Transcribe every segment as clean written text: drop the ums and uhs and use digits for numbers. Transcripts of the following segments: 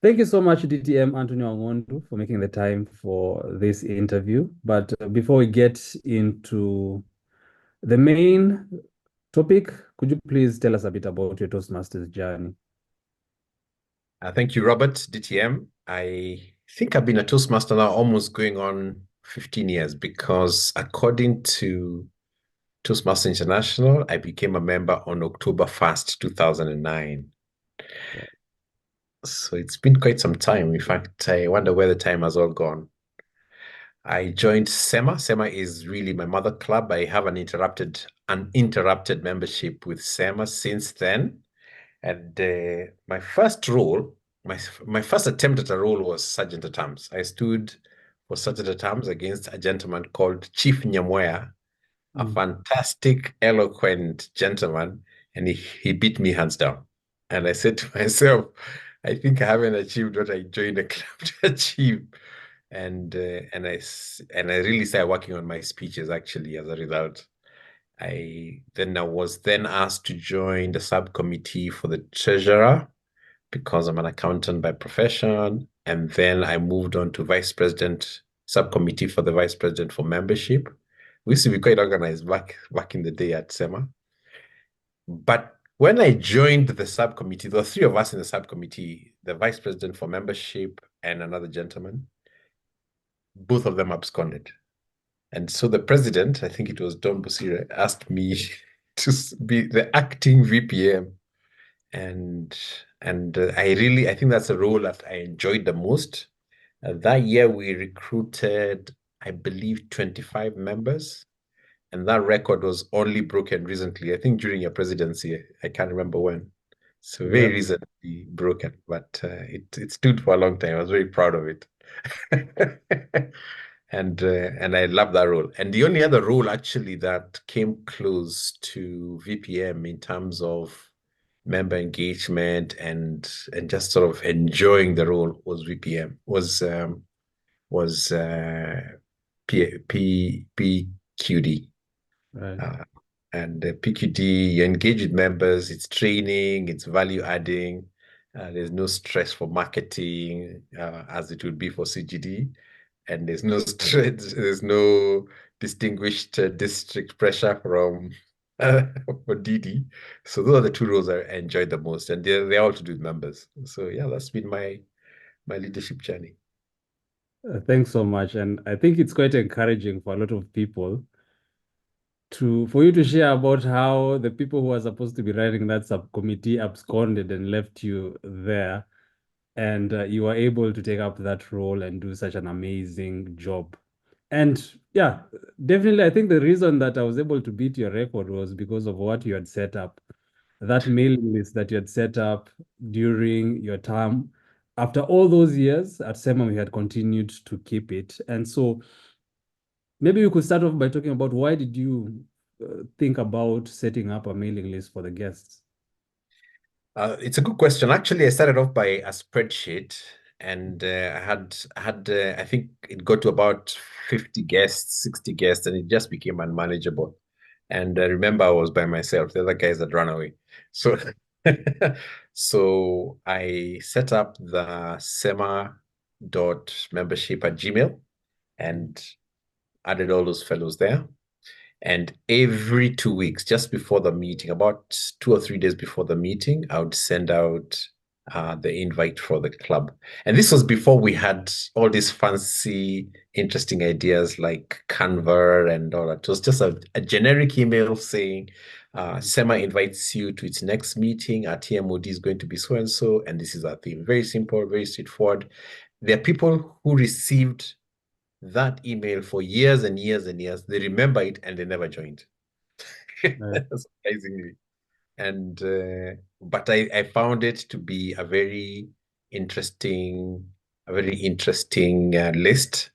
Thank you so much, DTM Anthony Wangondu, for making the time for this interview. But before we get into the main topic, could you please tell us a bit about your Toastmasters journey? Thank you, Robert, DTM. I think I've been a Toastmaster now almost going on 15 years because according to Toastmaster International, I became a member on October 1st, 2009. Wow. So it's been quite some time. In fact, I wonder where the time has all gone. I joined SEMA. SEMA is really my mother club. I have uninterrupted membership with SEMA since then. And my first role, my first attempt at a role was Sergeant at Arms. I stood for Sergeant at Arms against a gentleman called Chief Nyamwea, a Mm. fantastic, eloquent gentleman, and he beat me hands down. And I said to myself, I think I haven't achieved what I joined the club to achieve. And I really started working on my speeches actually as a result. I was then asked to join the subcommittee for the treasurer because I'm an accountant by profession. And then I moved on to vice president subcommittee for the vice president for membership. We used to be quite organized back in the day at SEMA. But when I joined the subcommittee, there were three of us in the subcommittee, the vice president for membership and another gentleman. Both of them absconded. And so the president, I think it was Don Busire, asked me to be the acting VPM. And I think that's a role that I enjoyed the most. That year we recruited, I believe, 25 members, and that record was only broken recently. I think during your presidency, I can't remember when. So very Yeah. recently broken, but it stood for a long time. I was very proud of it. And I love that role. And the only other role actually that came close to VPM in terms of member engagement and just sort of enjoying the role was VPM was PQD. Right. Uh, and PQD, you engage with members, it's training, it's value adding. There's no stress for marketing as it would be for CGD. And there's no stress, there's no distinguished district pressure from for DD. So those are the two roles I enjoyed the most. And they're all to do with members. So yeah, that's been my leadership journey. Thanks so much. And I think it's quite encouraging for a lot of people for you to share about how the people who are supposed to be running that subcommittee absconded and left you there, and you were able to take up that role and do such an amazing job. And yeah, definitely, I think the reason that I was able to beat your record was because of what you had set up, that mailing list that you had set up during your time. After all those years at SEMA, we had continued to keep it. And so maybe we could start off by talking about why did you think about setting up a mailing list for the guests? It's a good question. Actually, I started off by a spreadsheet, and I think it got to about 50 guests, 60 guests, and it just became unmanageable. And I remember I was by myself. The other guys had run away. So, so I set up the sema.membership@gmail and added all those fellows there. And every 2 weeks, just before the meeting, about 2 or 3 days before the meeting, I would send out the invite for the club. And this was before we had all these fancy, interesting ideas like Canva and all that. It was just a generic email saying, SEMA invites you to its next meeting. Our TMOD is going to be so and so, and this is our theme. Very simple, very straightforward. There are people who received that email for years and years and years. They remember it and they never joined. Right. Surprisingly. And but I found it to be a very interesting list.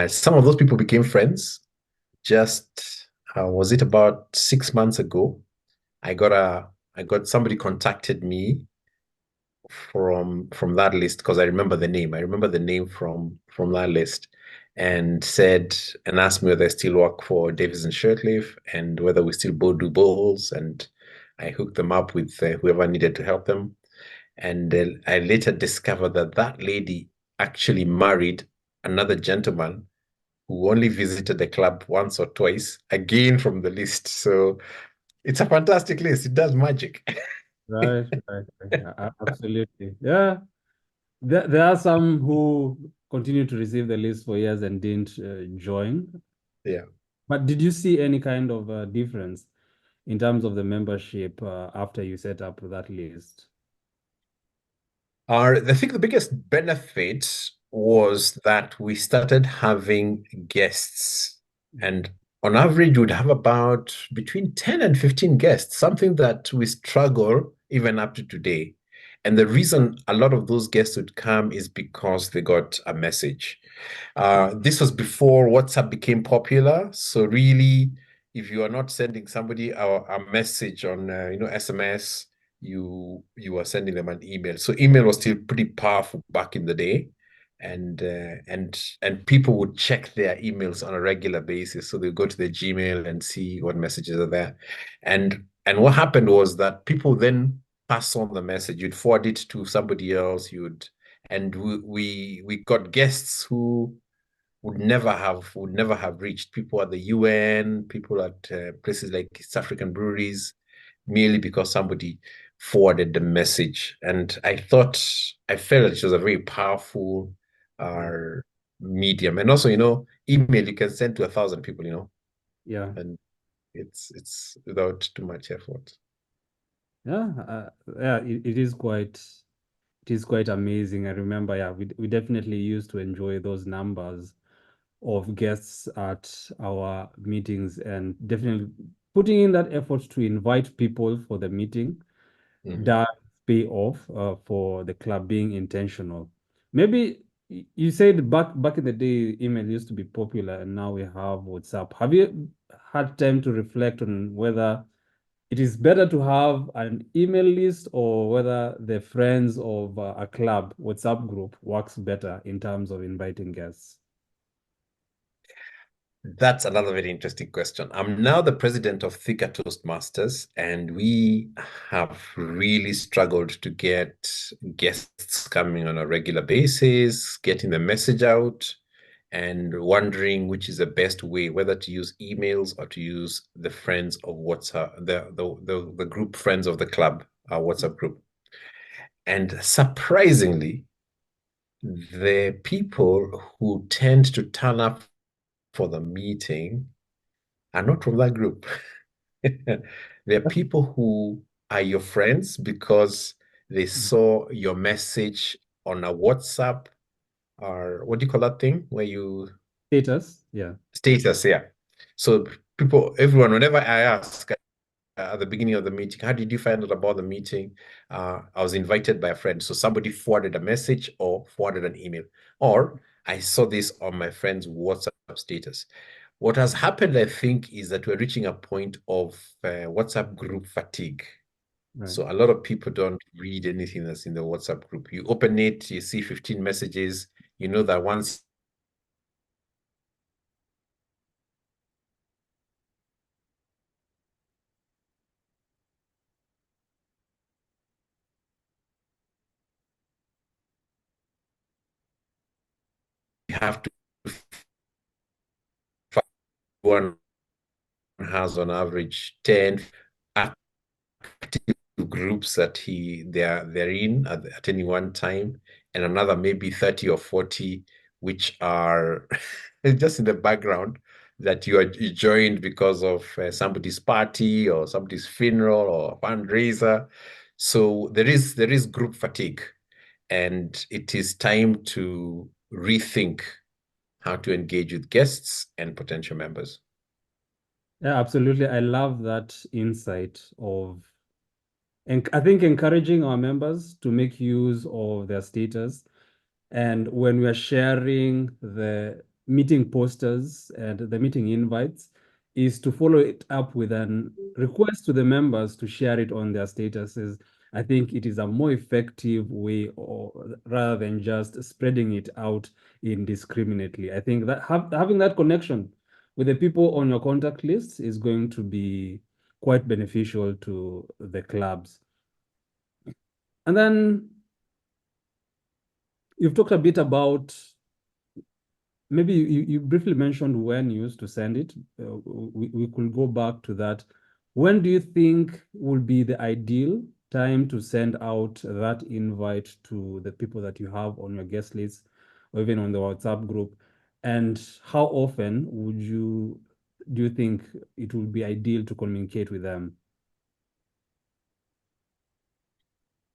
Some of those people became friends. Just was it about 6 months ago? I got a I got somebody contacted me from that list because I remember the name. I remember the name from that list and said and asked me whether I still work for Davis and Shirtliff and whether we still both do boreholes. And I hooked them up with whoever needed to help them. And then I later discovered that that lady actually married another gentleman who only visited the club once or twice, again from the list. So it's a fantastic list. It does magic. Right, right, right. Absolutely. Yeah. There are some who continue to receive the list for years and didn't join. Yeah. But did you see any kind of difference in terms of the membership after you set up that list? I think the biggest benefit was that we started having guests, and on average, we'd have about between 10 and 15 guests, something that we struggle even up to today. And the reason a lot of those guests would come is because they got a message. This was before WhatsApp became popular. So really, if you are not sending somebody a message on SMS, you are sending them an email. So email was still pretty powerful back in the day, and people would check their emails on a regular basis. So they go to their Gmail and see what messages are there, and what happened was that people then pass on the message. You'd forward it to somebody else. And we got guests who would never have reached people at the UN, people at places like East African breweries, merely because somebody forwarded the message. And I felt it was a very powerful Yeah. uh, medium. And also, email you can send to 1,000 people, Yeah. and it's without too much effort. Yeah. Yeah. It is quite amazing. I remember, yeah, we definitely used to enjoy those numbers of guests at our meetings and definitely putting in that effort to invite people for the meeting Mhm. does pay off for the club being intentional. Maybe you said back in the day, email used to be popular, and now we have WhatsApp. Have you had time to reflect on whether it is better to have an email list or whether the friends of a club WhatsApp group works better in terms of inviting guests? That's another very interesting question. I'm now the president of Thika Toastmasters, and we have really struggled to get guests coming on a regular basis, getting the message out, and wondering which is the best way, whether to use emails or to use the friends of WhatsApp, the group friends of the club, our WhatsApp group. And surprisingly, the people who tend to turn up for the meeting are not from that group. There are people who are your friends because they saw your message on a WhatsApp, or what do you call that thing where you Status, yeah. status, yeah. So everyone, whenever I ask at the beginning of the meeting, how did you find out about the meeting? I was invited by a friend. So somebody forwarded a message or forwarded an email, or I saw this on my friend's WhatsApp status. What has happened, I think, is that we're reaching a point of WhatsApp group fatigue. Right. So a lot of people don't read anything that's in the WhatsApp group. You open it, you see 15 messages, you know that once you have to, one has on average 10 active groups that they're in at any one time, and another maybe 30 or 40 which are just in the background, that you joined because of somebody's party or somebody's funeral or fundraiser. So there is group fatigue, and it is time to rethink how to engage with guests and potential members. Yeah, absolutely. I love that insight of, and I think encouraging our members to make use of their status. And when we are sharing the meeting posters and the meeting invites, is to follow it up with an request to the members to share it on their statuses. I think it is a more effective way, or rather than just spreading it out indiscriminately. I think that having that connection with the people on your contact list is going to be quite beneficial to the clubs. And then you've talked a bit about, maybe you briefly mentioned when you used to send it. We could go back to that. When do you think would be the ideal time to send out that invite to the people that you have on your guest list or even on the WhatsApp group? And how often do you think it would be ideal to communicate with them?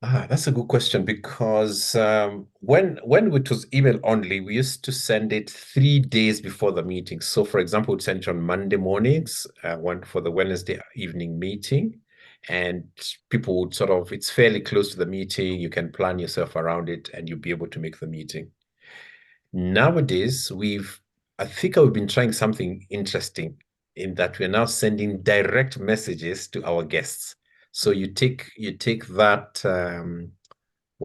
That's a good question because when it was email only, we used to send it 3 days before the meeting. So, for example, we'd send it on Monday mornings, one for the Wednesday evening meeting, and people would sort of, it's fairly close to the meeting. You can plan yourself around it, and you'll be able to make the meeting. Nowadays, I think I've been trying something interesting in that we're now sending direct messages to our guests. So you take that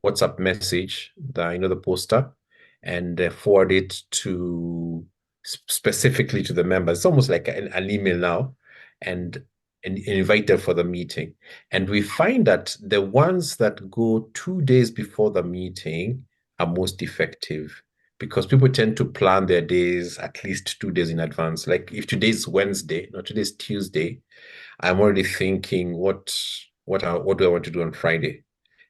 WhatsApp message, the poster, and forward it to specifically to the members. It's almost like an email now, and invite them for the meeting. And we find that the ones that go 2 days before the meeting are most effective because people tend to plan their days at least 2 days in advance. Like if today's Wednesday, no, today's Tuesday, I'm already thinking what do I want to do on Friday?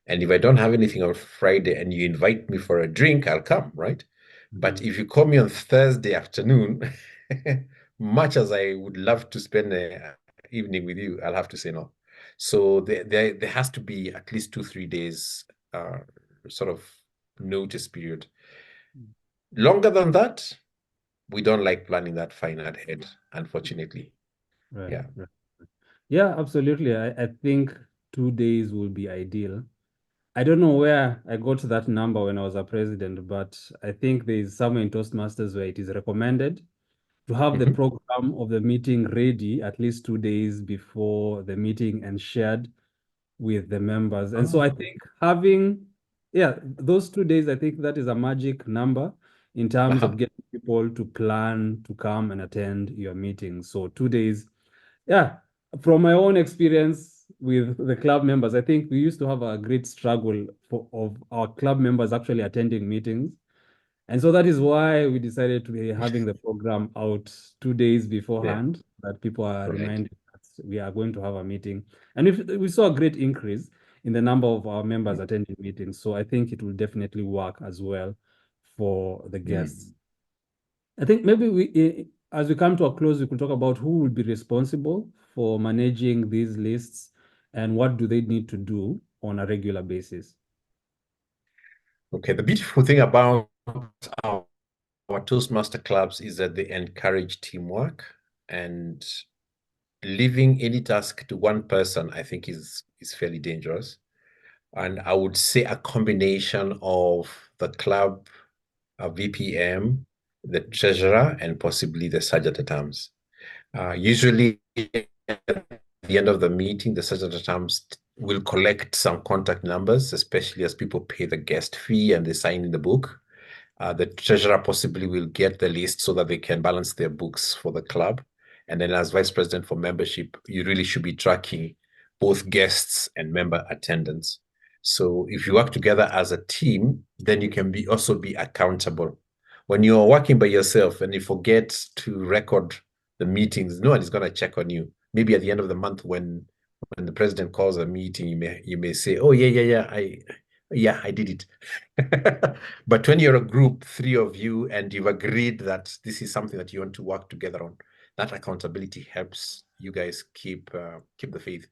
And if I don't have anything on Friday and you invite me for a drink, I'll come, right? But Mhm. if you call me on Thursday afternoon, much as I would love to spend an evening with you, I'll have to say no. So there has to be at least 2, 3 days uh, sort of notice period. Longer than that, we don't like planning that fine ahead, unfortunately. Right, Yeah. right. Yeah, absolutely. I think 2 days will be ideal. I don't know where I got that number when I was a president, but I think there is somewhere in Toastmasters where it is recommended to have the Mhm. program of the meeting ready at least 2 days before the meeting and shared with the members. And so I Oh. think having, yeah, those 2 days, I think that is a magic number in terms of Uh-huh. getting people to plan to come and attend your meeting. So 2 days, yeah, from my own experience with the club members, I think we used to have a great struggle of our club members actually attending meetings. And so that is why we decided to be having the program out 2 days Yeah. beforehand, that people are Right. reminded that we are going to have a meeting. And we saw a great increase in the number of our members attending meetings. So I think it will definitely work as well for the guests. Mm. I think maybe as we come to a close, we could talk about who will be responsible for managing these lists and what do they need to do on a regular basis. Okay. The beautiful thing about our Toastmaster clubs is that they encourage teamwork, and leaving any task to one person, I think is fairly dangerous. And I would say a combination of the club, a VPM, the treasurer, and possibly the sergeant at arms. Usually at the end of the meeting, the sergeant at arms will collect some contact numbers, especially as people pay the guest fee and they sign in the book. The treasurer possibly will get the list so that they can balance their books for the club. And then, as vice president for membership, you really should be tracking both guests and member attendance. So, if you work together as a team, then you can also be accountable. When you're working by yourself and you forget to record the meetings, no one is going to check on you. Maybe at the end of the month, when the president calls a meeting, you may say, "Oh yeah, I did it." But when you're a group, three of you, and you've agreed that this is something that you want to work together on, that accountability helps you guys keep the faith.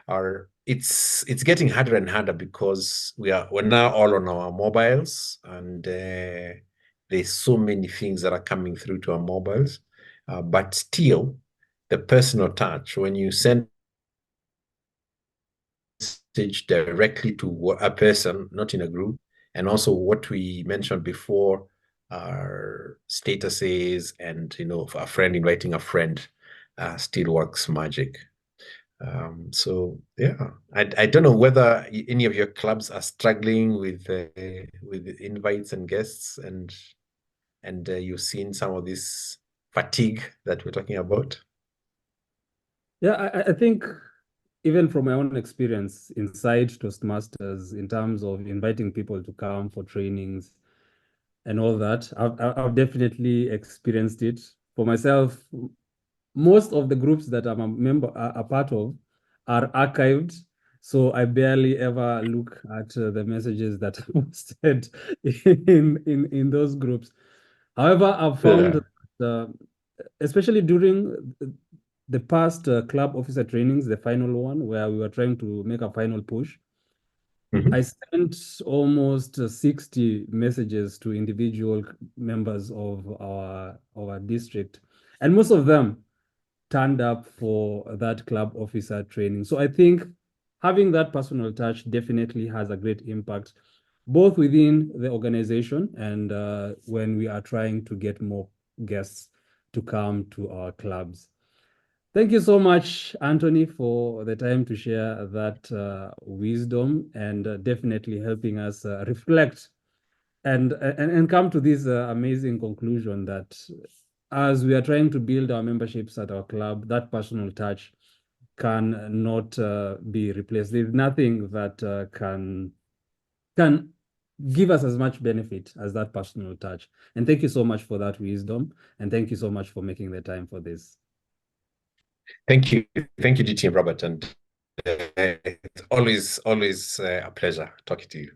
Or it's getting harder and harder because we're now all on our mobiles, and there's so many things that are coming through to our mobiles. But still, the personal touch when you send message directly to a person, not in a group. And also what we mentioned before, our statuses and a friend inviting a friend still works magic. So yeah, I don't know whether any of your clubs are struggling with invites and guests, and you've seen some of this fatigue that we're talking about. Yeah, I think even from my own experience inside Toastmasters, in terms of inviting people to come for trainings and all that, I've definitely experienced it. For myself, most of the groups that I'm a part of are archived. So I barely ever look at the messages that are posted in those groups. However, I've found Yeah. that, especially during the past club officer trainings, the final one, where we were trying to make a final push, I Mhm. sent almost 60 messages to individual members of our district, and most of them turned up for that club officer training. So I think having that personal touch definitely has a great impact, both within the organization and when we are trying to get more guests to come to our clubs. Thank you so much, Anthony, for the time to share that wisdom and definitely helping us reflect and come to this amazing conclusion that as we are trying to build our memberships at our club, that personal touch can not be replaced. There's nothing that can give us as much benefit as that personal touch. And thank you so much for that wisdom, and thank you so much for making the time for this. Thank you, DTM Robert, and it's always a pleasure talking to you.